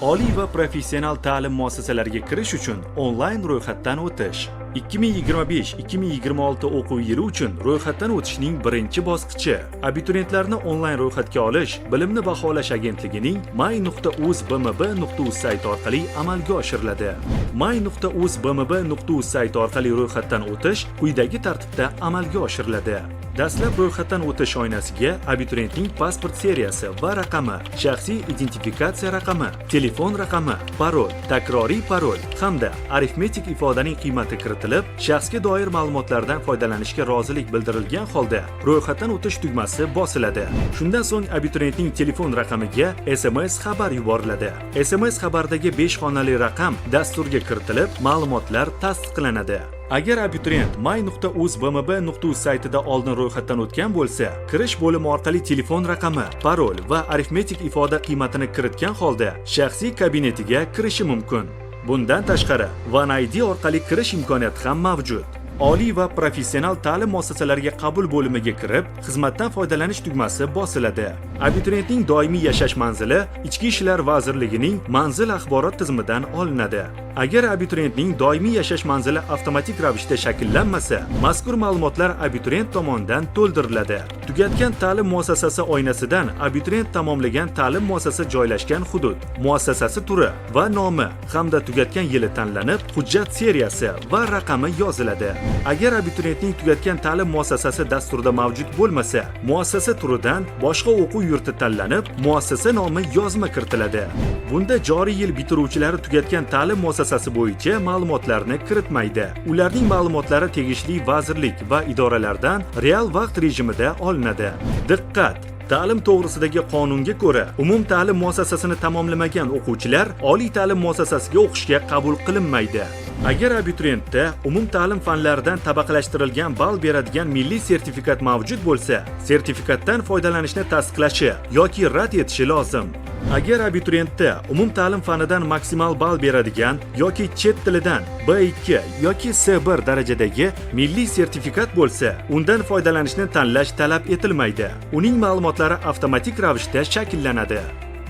Oliy va professional ta'lim muassasalariga kirish uchun onlayn ro'yxatdan o'tish. 2025-2026 o'quv yili uchun ro'yxatdan o'tishning birinchi bosqichi. Abituriyentlarni onlayn ro'yxatga olish Bilimni baholash agentligining may.uz.bmb.uz sayti orqali amalga oshiriladi. may.uz.bmb.uz sayti orqali ro'yxatdan o'tish quyidagi tartibda amalga oshiriladi. Dastlab ro'yxatdan o'tish oynasiga abituriyentning pasport seriyasi va raqami, shaxsiy identifikatsiya raqami, telefon raqami, parol, takroriy parol hamda arifmetik ifodaning qiymati kiritilib, shaxsga doir ma'lumotlardan foydalanishga rozilik bildirilgan holda ro'yxatdan o'tish tugmasi bosiladi. Shundan so'ng abituriyentning telefon raqamiga SMS xabar yuboriladi. SMS xabardagi 5 xonali raqam dasturga kiritilib, ma'lumotlar tasdiqlanadi. Agar abituriyent may.uz.bmb.uz saytida oldin ro'yxatdan o'tgan bo'lsa, kirish bo'limi orqali telefon raqami, parol va arifmetik ifoda qiymatini kiritgan holda shaxsiy kabinetiga kirishi mumkin. Bundan tashqari, One ID orqali kirish imkoniyati ham mavjud. Oliy va professional ta'lim muassasalariga qabul bo'limiga kirib, xizmatdan foydalanish tugmasi bosiladi. Abituriyentning doimiy yashash manzili Ichki ishlar vazirligining manzil axborot tizimidan olinadi. Agar abituriyentning doimiy yashash manzili avtomatik ravishda shakllanmasa, mazkur ma'lumotlar abituriyent tomonidan to'ldiriladi. Tugatgan ta'lim muassasasi oynasidan abituriyent tamomlagan ta'lim muassasasi joylashgan hudud, muassasasi turi va nomi hamda tugatgan yili tanlanib, hujjat seriyasi va raqami yoziladi. Agar abituriyentning tugatgan ta'lim muassasasi dasturda mavjud bo'lmasa, muassasa turidan boshqa o'quv yurti tanlanib, muassasa nomi yozma kiritiladi. Bunda joriy yil bitiruvchilari tugatgan ta'lim muassasasi bo'yicha ma'lumotlarni kiritmaydi. Ularning ma'lumotlari tegishli vazirlik va idoralardan real vaqt rejimida olinadi. Diqqat! Ta'lim to'g'risidagi qonunga ko'ra, umum ta'lim muassasasini tamomlamagan o'quvchilar oliy ta'lim muassasasiga o'qishga qabul qilinmaydi. Agar abituriyentda umum ta'lim fanlaridan tabaqalashtirilgan ball beradigan milliy sertifikat mavjud bo'lsa, sertifikatdan foydalanishni tasdiqlashi yoki rad etishi lozim. Agar abituriyentda umum ta'lim fanidan maksimal ball beradigan yoki chet tilidan B2 yoki C1 darajadagi milliy sertifikat bo'lsa, undan foydalanishni tanlash talab etilmaydi. Uning ma'lumotlari avtomatik ravishda shakllanadi.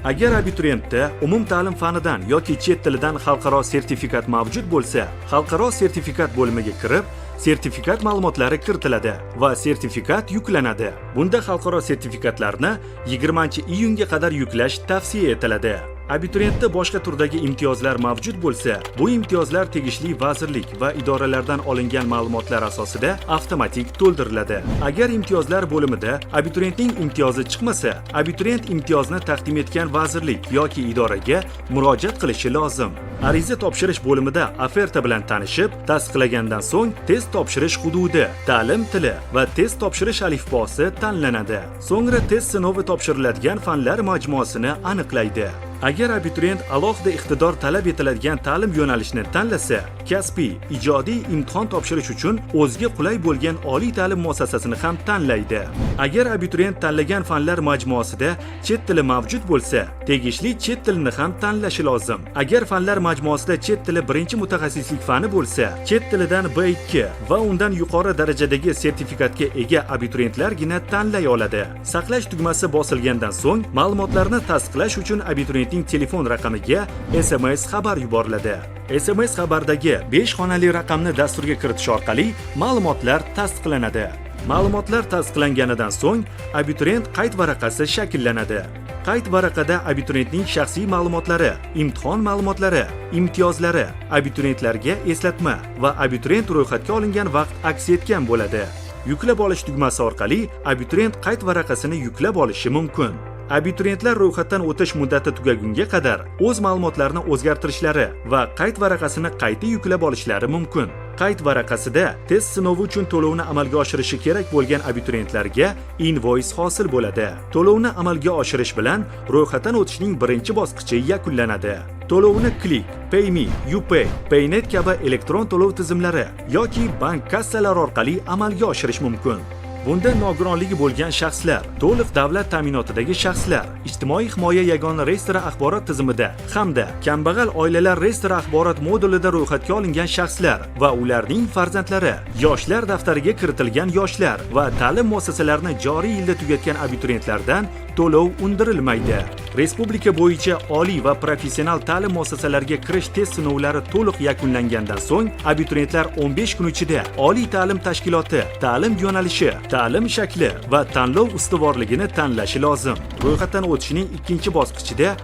Agar abituriyentda umum ta'lim fanidan yoki chet tilidan xalqaro sertifikat mavjud bo'lsa, xalqaro sertifikat bo'limiga kirib, sertifikat ma'lumotlari kiritiladi va sertifikat yuklanadi. Bunda xalqaro sertifikatlarni 20-iyunga qadar yuklash tavsiya etiladi. Abituriyentda boshqa turdagi imtiyozlar mavjud bo'lsa, bu imtiyozlar tegishli vazirlik va idoralardan olingan ma'lumotlar asosida avtomatik to'ldiriladi. Agar imtiyozlar bo'limida abituriyentning imtiyozi chiqmasa, abituriyent imtiyozni taqdim etgan vazirlik yoki idoraga murojaat qilishi lozim. Ariza topshirish bo'limida oferta bilan tanishib, tasdiqlagandan so'ng test topshirish hududi, ta'lim tili va test topshirish alifbosi tanlanadi. So'ngra test sinovi topshiriladigan fanlar majmuasini aniqlaydi. Agar abituriyent alohida iqtidor talab etiladigan ta'lim yo'nalishini tanlasa, kasbiy, ijodiy imtihon topshirish uchun o'ziga qulay bo'lgan oliy ta'lim muassasasini ham tanlaydi. Agar abituriyent tanlagan fanlar majmuasida chet tili mavjud bo'lsa, tegishli chet tilini ham tanlashi lozim. Agar fanlar majmuasida chet tili birinchi mutaxassislik fani bo'lsa, chet tilidan B2 va undan yuqori darajadagi sertifikatga ega abituriyentlargina tanlay oladi. Saqlash tugmasi bosilgandan so'ng ma'lumotlarni tasdiqlash uchun abituriyent telefon raqamiga SMS xabar yuboriladi. SMS xabardagi 5 xonali raqamni dasturga kiritish orqali ma'lumotlar tasdiqlanadi. Ma'lumotlar tasdiqlanganidan so'ng abituriyent qayd varaqasi shakllanadi. Qayd varaqada abituriyentning shaxsiy ma'lumotlari, imtihon ma'lumotlari, imtiyozlari, abituriyentlarga eslatma va abituriyent ro'yxatga olingan vaqt aks etgan bo'ladi. Yuklab olish tugmasi orqali abituriyent qayd varaqasini yuklab olishi mumkin. Abituriyentlar ro'yxatdan o'tish muddati tugagunga qadar o'z ma'lumotlarini o'zgartirishlari va qayd varaqasini qayta yuklab olishlari mumkin. Qayd varaqasida test sinovi uchun to'lovni amalga oshirishi kerak bo'lgan abituriyentlarga invoice hosil bo'ladi. To'lovni amalga oshirish bilan ro'yxatdan o'tishning birinchi bosqichi yakunlanadi. To'lovni Click, PayMe, UPay, Paynet kabi elektron to'lov tizimlari yoki bank kassalari orqali amalga oshirish mumkin. Bunda nogironligi bo'lgan shaxslar, to'liq davlat ta'minotidagi shaxslar, ijtimoiy himoya yagona reyestri axborot tizimida hamda kambag'al oilalar reyestri axborot modulida ro'yxatga olingan shaxslar va ularning farzandlari, yoshlar daftariga kiritilgan yoshlar va ta'lim muassasalarini joriy yilda tugatgan abituriyentlardan to'lov undirilmaydi. Respublika bo'yicha oliy va professional ta'lim muassasalariga kirish test sinovlari to'liq yakunlangandan so'ng, abituriyentlar 15 kun ichida oliy ta'lim tashkiloti, ta'lim yo'nalishi, ta'lim shakli va tanlov ustuvorligini tanlashi lozim. Ro'yxatdan o'tishning ikkinchi bosqichida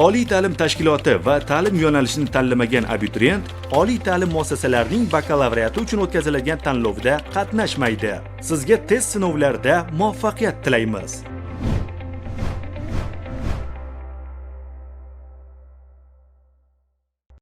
oliy ta'lim tashkiloti va ta'lim yo'nalishini tanlamagan abituriyent oliy ta'lim muassasalarining bakalavriati uchun o'tkaziladigan tanlovda qatnashmaydi. Sizga test sinovlarida muvaffaqiyat tilaymiz.